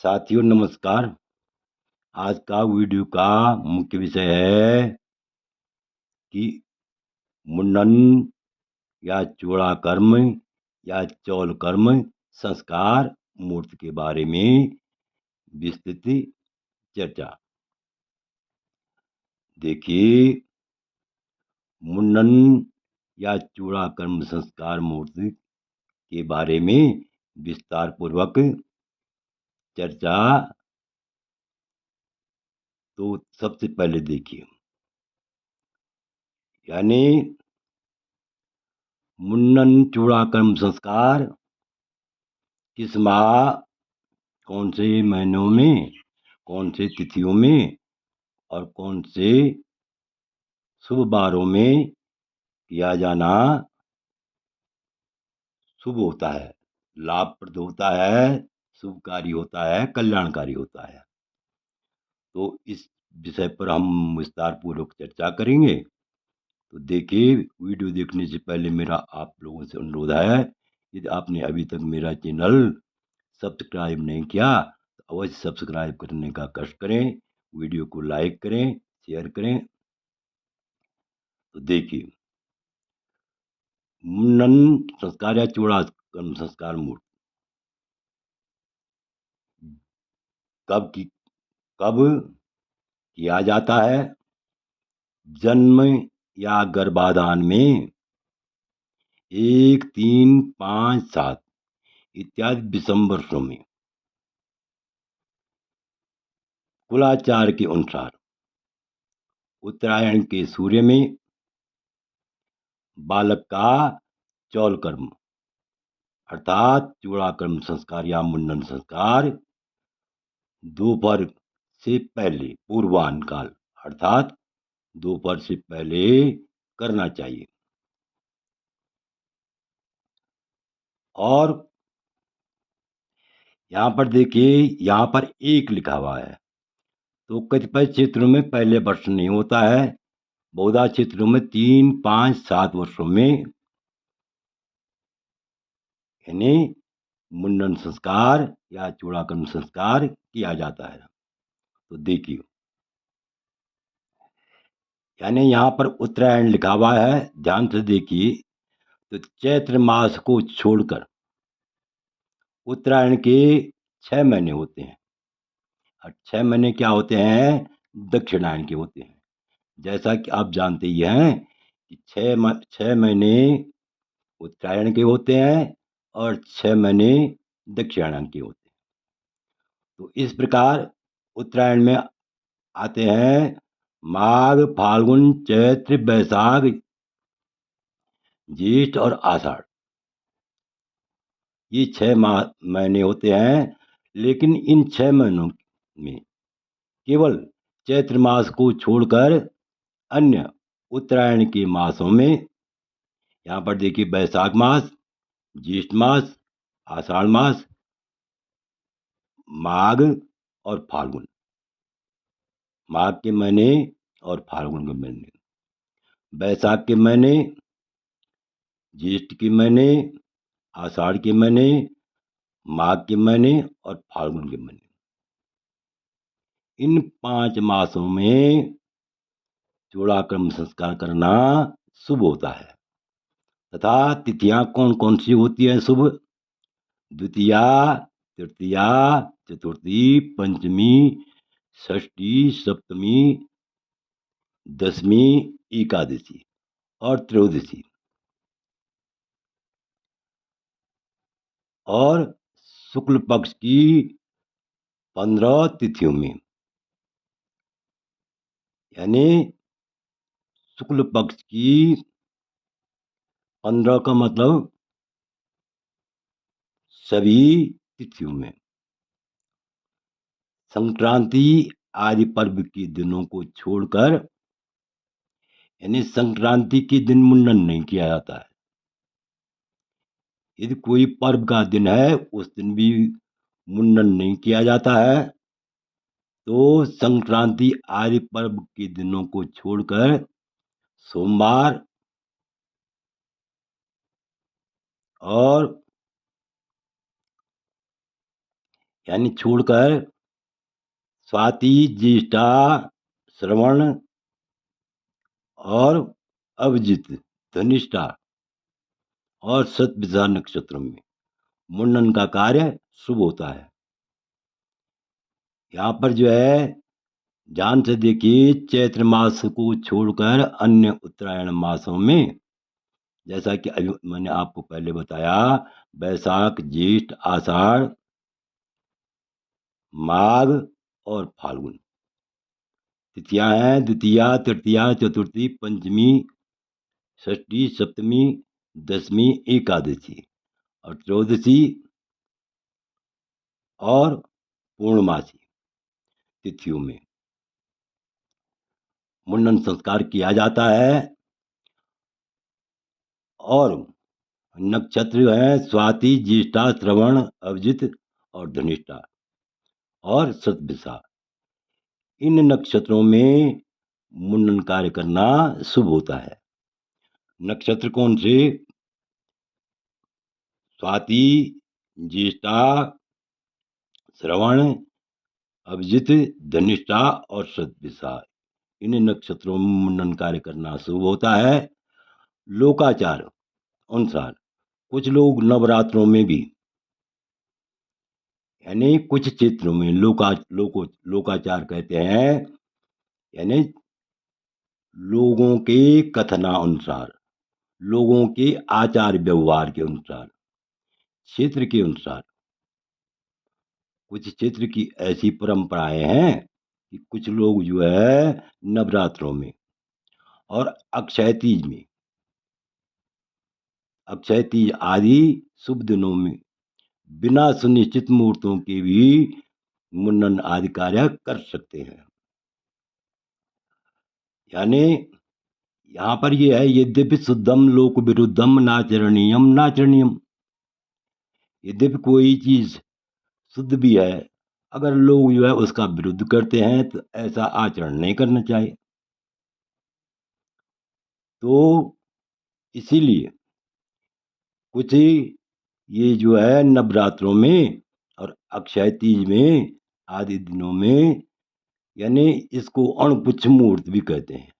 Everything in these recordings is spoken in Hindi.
साथियों नमस्कार। आज का वीडियो का मुख्य विषय है कि मुंडन या चूड़ा कर्म या चौल कर्म संस्कार मूर्ति के बारे में विस्तृत चर्चा। देखिए, मुंडन या चूड़ा कर्म संस्कार मूर्ति के बारे में विस्तार पूर्वक चर्चा। तो सबसे पहले देखिए, यानी मुंडन चूड़ा कर्म संस्कार किस माह, कौन से महीनों में, कौन से तिथियों में और कौन से शुभ वारों में किया जाना शुभ होता है, लाभप्रद होता है, शुभकारी होता है, कल्याणकारी होता है। तो इस विषय पर हम विस्तार पूर्वक चर्चा करेंगे। तो देखिए, वीडियो देखने से पहले मेरा आप लोगों से अनुरोध है, यदि आपने अभी तक मेरा चैनल सब्सक्राइब नहीं किया तो अवश्य सब्सक्राइब करने का कष्ट करें, वीडियो को लाइक करें, शेयर करें। तो देखिए, मुंडन संस्कार या चूड़ा कर्म संस्कार मूर्त कब की कब किया जाता है? जन्म या गर्भाधान में 1, 3, 5, 7 इत्यादि विषम वर्षों में कुलाचार के अनुसार उत्तरायण के सूर्य में बालक का चौल कर्म अर्थात चूड़ा कर्म संस्कार या मुंडन संस्कार दोपहर से पहले पूर्वाह्न काल अर्थात दोपहर से पहले करना चाहिए। और यहाँ पर देखिए, यहाँ पर एक लिखा हुआ है, तो कतिपय क्षेत्रों में पहले वर्ष नहीं होता है, बहुधा क्षेत्रों में 3, 5, 7 वर्षों में यानी मुंडन संस्कार या चूड़ाकर्म संस्कार किया जाता है। तो देखिए, यानी यहाँ पर उत्तरायण लिखा हुआ है, ध्यान से देखिए। तो चैत्र मास को छोड़कर उत्तरायण के 6 महीने होते हैं, और 6 महीने क्या होते हैं? दक्षिणायन के होते हैं। जैसा कि आप जानते ही हैं कि 6 महीने उत्तरायण के होते हैं और 6 महीने दक्षिणायन के होते हैं। तो इस प्रकार उत्तरायण में आते हैं माघ, फाल्गुन, चैत्र, बैसाख, ज्येष्ठ और आषाढ़। ये 6 महीने होते हैं, लेकिन इन 6 महीनों में केवल चैत्र मास को छोड़कर अन्य उत्तरायण के मासों में, यहाँ पर देखिए, बैसाख मास, ज्येष्ठ मास, आषाढ़ मास, माघ और फाल्गुन, माघ के महीने और फाल्गुन के महीने, बैसाख के महीने, ज्येष्ठ के महीने, आषाढ़ के महीने, माघ के महीने और फाल्गुन के महीने। इन 5 मासों में चूड़ाकर्म संस्कार करना शुभ होता है। तथा तिथियां कौन कौन सी होती हैं शुभ? द्वितीया, तृतीया, चतुर्थी, पंचमी, षष्ठी, सप्तमी, दसवीं, एकादशी और त्रयोदशी। और शुक्ल पक्ष की 15 तिथियों में, यानी शुक्ल पक्ष की 15 का मतलब सभी तिथियों में, संक्रांति आदि पर्व के दिनों को छोड़कर, यानी संक्रांति के दिन मुंडन नहीं किया जाता है। यदि कोई पर्व का दिन है उस दिन भी मुंडन नहीं किया जाता है। तो संक्रांति आदि पर्व के दिनों को छोड़कर सोमवार और यानी छोड़कर स्वाति, ज्येष्ठा, श्रवण और अभिजित, धनिष्ठा और शतभिषा नक्षत्रों में मुंडन का कार्य शुभ होता है। यहाँ पर जो है ध्यान से देखिए, चैत्र मास को छोड़कर अन्य उत्तरायण मासों में, जैसा कि अभी मैंने आपको पहले बताया, बैसाख, ज्येष्ठ, आषाढ़, माघ और फाल्गुन तिथियां हैं। द्वितीया, तृतीया, चतुर्थी, पंचमी, षष्ठी, सप्तमी, दसवीं, एकादशी और त्रयोदशी और पूर्णमासी तिथियों में मुंडन संस्कार किया जाता है। और नक्षत्र हैं स्वाति, ज्येष्ठा, श्रवण, अभिजित और धनिष्ठा और शतभिषा। इन नक्षत्रों में मुंडन कार्य करना शुभ होता है। नक्षत्र कौन से? स्वाति, ज्येष्ठा, श्रवण, अभिजित, धनिष्ठा और शतभिषा। इन नक्षत्रों में मुंडन कार्य करना शुभ होता है। लोकाचार अनुसार कुछ लोग नवरात्रों में भी, यानी कुछ क्षेत्रों में लोकाचार कहते हैं, यानी लोगों के कथनानुसार, लोगों के आचार व्यवहार के अनुसार, क्षेत्र के अनुसार कुछ क्षेत्र की ऐसी परंपराएं हैं कि कुछ लोग जो है नवरात्रों में और अक्षय तीज आदि शुभ दिनों में बिना सुनिश्चित मुहूर्तों के भी मुंडन आदि कार्य कर सकते हैं। यानी यहाँ पर ये है, यद्यपि शुद्धम लोक विरुद्धम नाचरणीयम नाचरणीयम। यद्यपि कोई चीज शुद्ध भी है, अगर लोग जो है उसका विरुद्ध करते हैं तो ऐसा आचरण नहीं करना चाहिए। तो इसीलिए कुछ ये जो है नवरात्रों में और अक्षय तीज में आदि दिनों में, यानी इसको अणपुच्छ मुहूर्त भी कहते हैं,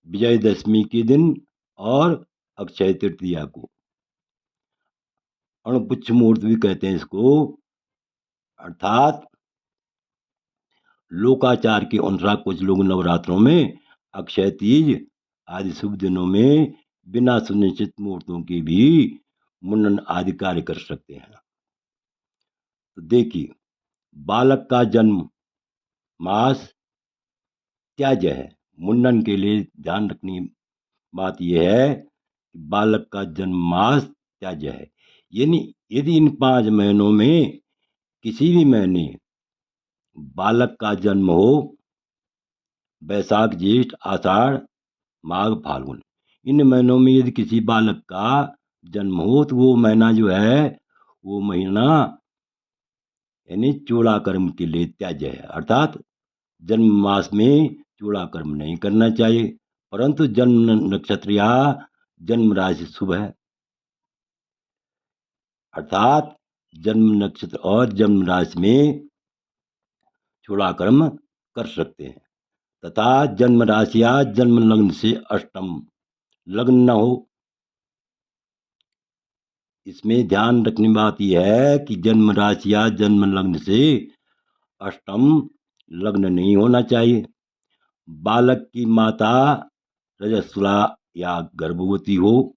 विजयदशमी के दिन और अक्षय तृतीया को अणपुच्छ मुहूर्त भी कहते हैं इसको। अर्थात लोकाचार के अनुसार कुछ लोग नवरात्रों में, अक्षय तीज आदि शुभ दिनों में बिना सुनिश्चित मुहूर्तों के भी मुंडन आदि कार्य कर सकते हैं। तो देखिए, बालक का जन्म मास त्याज्य है। मुंडन के लिए ध्यान रखनी बात यह है कि बालक का जन्म मास त्याज्य है। यानी यदि इन 5 महीनों में किसी भी महीने बालक का जन्म हो, बैसाख, ज्येष्ठ, आषाढ़, माघ, फाल्गुन, इन महीनों में यदि किसी बालक का जन्म हो तो वो महीना जो है, वो महीना यानी चूड़ा कर्म के लिए त्याज्य है। अर्थात जन्म मास में चूड़ा कर्म नहीं करना चाहिए, परंतु जन्म नक्षत्र या जन्म राशि शुभ है, अर्थात जन्म नक्षत्र और जन्म राशि में चूड़ा कर्म कर सकते हैं। तथा जन्म राशि या जन्म लग्न से अष्टम लग्न न हो। इसमें ध्यान रखने बात यह है कि जन्म राशि या जन्म लग्न से अष्टम लग्न नहीं होना चाहिए। बालक की माता रजस्वला या गर्भवती हो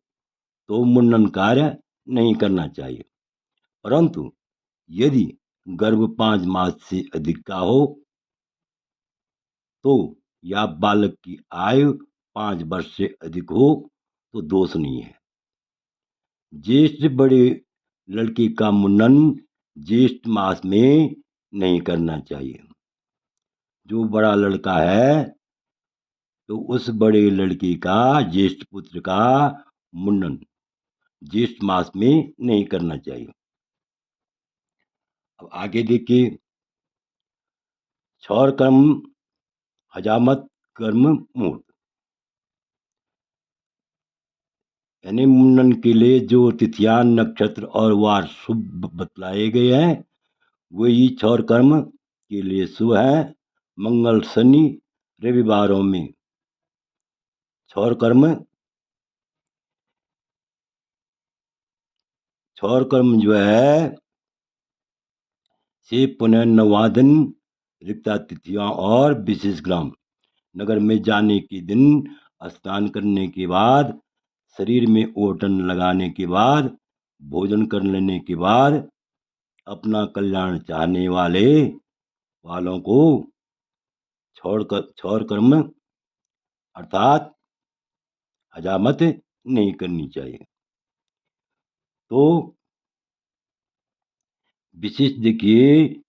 तो मुंडन कार्य नहीं करना चाहिए, परंतु यदि गर्भ 5 मास से अधिक का हो तो, या बालक की आयु 5 वर्ष से अधिक हो तो दोष नहीं है। ज्येष्ठ बड़े लड़के का मुंडन ज्येष्ठ मास में नहीं करना चाहिए। जो बड़ा लड़का है तो उस बड़े लड़के का, ज्येष्ठ पुत्र का मुंडन ज्येष्ठ मास में नहीं करना चाहिए। अब आगे देखिए, क्षौर कर्म, हजामत कर्म मुहूर्त, यानी मुंडन के लिए जो तिथियां, नक्षत्र और वार शुभ बतलाए गए हैं, वही क्षौर कर्म के लिए शुभ है। मंगल, शनि, रविवारों में क्षौर कर्म जो है से पुनः नवादन, रिक्ता तिथियां और विशेष ग्राम नगर में जाने के दिन, स्नान करने के बाद, शरीर में ओढ़न लगाने के बाद, भोजन कर लेने के बाद, अपना कल्याण चाहने वालों को क्षौर कर्म अर्थात हजामत नहीं करनी चाहिए। तो विशेष देखिए,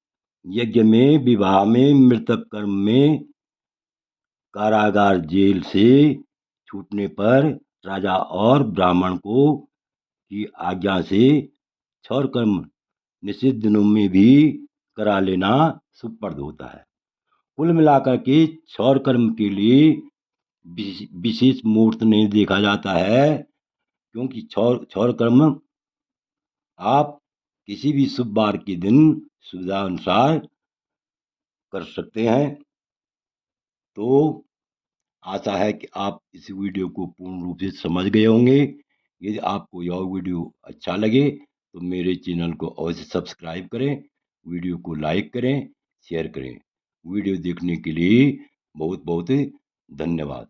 यज्ञ में, विवाह में, मृतक कर्म में, कारागार जेल से छूटने पर राजा और ब्राह्मण को की आज्ञा से क्षौर कर्म निषिद्ध दिनों में भी करा लेना सुप्रद होता है। कुल मिलाकर के क्षौर कर्म के लिए विशेष मुहूर्त नहीं देखा जाता है, क्योंकि क्षौर कर्म आप किसी भी शुभ वार के दिन सुविधा अनुसार कर सकते हैं। तो आशा है कि आप इस वीडियो को पूर्ण रूप से समझ गए होंगे। यदि आपको यह वीडियो अच्छा लगे तो मेरे चैनल को अवश्य सब्सक्राइब करें, वीडियो को लाइक करें, शेयर करें। वीडियो देखने के लिए बहुत बहुत धन्यवाद।